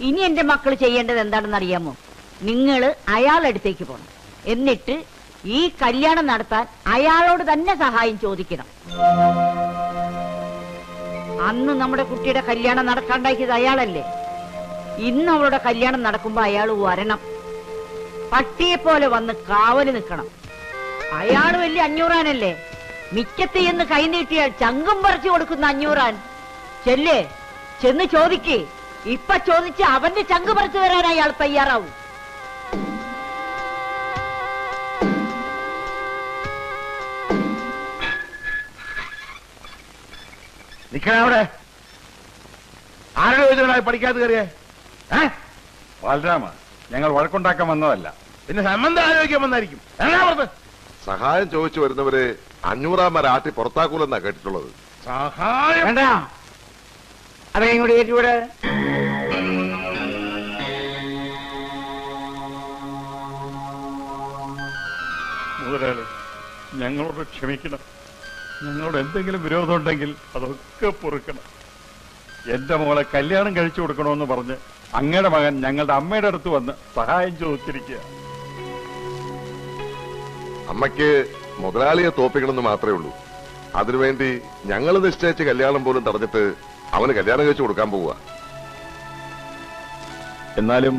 ഇനി എന്റെ മക്കൾ ചെയ്യേണ്ടത് എന്താണെന്ന് അറിയാമോ? നിങ്ങൾ അയാളടുത്തേക്ക് പോണം. എന്നിട്ട് ഈ കല്യാണം നടത്താൻ അയാളോട് തന്നെ സഹായം ചോദിക്കണം. അന്ന് നമ്മുടെ കുട്ടിയുടെ കല്യാണം നടക്കാണ്ടാക്കിയത് അയാളല്ലേ? ഇന്ന് അവളുടെ കല്യാണം നടക്കുമ്പോ അയാൾ വരണം. പട്ടിയെ പോലെ വന്ന് കാവല് നിൽക്കണം. അയാൾ വലിയ അഞ്ഞൂറാനല്ലേ? മിക്കത്ത് എന്ന് കൈനീട്ടിയാൽ ചങ്കും പറിച്ചു കൊടുക്കുന്ന അഞ്ഞൂറാൻ. ചെല്ലേ, ചെന്ന് ചോദിക്ക്. ഇപ്പൊ ചോദിച്ച് അവന്റെ ചങ്ക് പറിച്ചു തരാൻ അയാൾ തയ്യാറാവും. നിക്കണവിടെ. ആരുടെ ചോദിച്ചാൽ പഠിക്കാതെ കയറിയേ? ബാലരാമ, ഞങ്ങൾ വഴക്കുണ്ടാക്കാൻ വന്നതല്ല. പിന്നെ സംബന്ധം ആലോചിക്കാൻ വന്നായിരിക്കും. സഹായം ചോദിച്ചു വരുന്നവരെ 500 ആട്ടി പുറത്താക്കൂലെന്നാ കേട്ടിട്ടുള്ളത്. സഹായം വേണ്ട, അതെയും കൂടി ഏറ്റുവിടെ. മുതലാളി, ഞങ്ങളോട് ക്ഷമിക്കണം. ഞങ്ങളോട് എന്തെങ്കിലും വിരോധം ഉണ്ടെങ്കിൽ അതൊക്കെ പൊറുക്കണം. എന്റെ മോളെ കല്യാണം കഴിച്ചു കൊടുക്കണമെന്ന് പറഞ്ഞ് അങ്ങയുടെ മകൻ ഞങ്ങളുടെ അമ്മയുടെ അടുത്ത് വന്ന് സഹായം ചോദിച്ചിരിക്കുക. അമ്മയ്ക്ക് മുതലാളിയെ തോപ്പിക്കണമെന്ന് മാത്രമേ ഉള്ളൂ. അതിനുവേണ്ടി ഞങ്ങൾ നിശ്ചയിച്ച കല്യാണം പോലും തടഞ്ഞിട്ട് അവന് കല്യാണം കഴിച്ചു കൊടുക്കാൻ പോവുക. എന്നാലും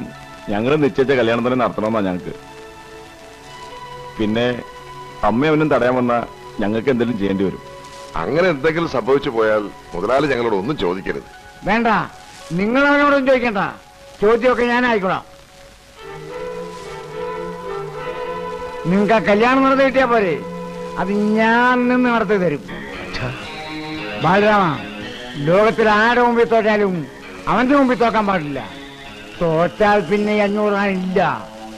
ഞങ്ങൾ നിശ്ചയിച്ച കല്യാണം തന്നെ നടത്തണമെന്നാ ഞങ്ങൾക്ക്. പിന്നെ അമ്മ അവനും തടയാൻ വന്ന ഞങ്ങൾക്ക് എന്തെങ്കിലും ചെയ്യേണ്ടി വരും. അങ്ങനെ എന്തെങ്കിലും സംഭവിച്ചു പോയാൽ മുതലാളി ഞങ്ങളോട് ഒന്നും ചോദിക്കരുത്. വേണ്ട, നിങ്ങൾ അവനോടൊന്നും ചോദിക്കണ്ട. ചോദ്യമൊക്കെ ഞാനായിക്കോളാം. നിങ്ങൾക്ക് ആ കല്യാണം നടത്തി കിട്ടിയാ പോരെ? അത് ഞാൻ നിന്ന് നടത്തി തരും. ബാലരാമ, ലോകത്തിൽ ആരുടെ മുമ്പിൽ തോറ്റാലും അവന്റെ മുമ്പിൽ തോക്കാൻ പാടില്ല. തോറ്റാൽ പിന്നെ 500 ഇല്ല.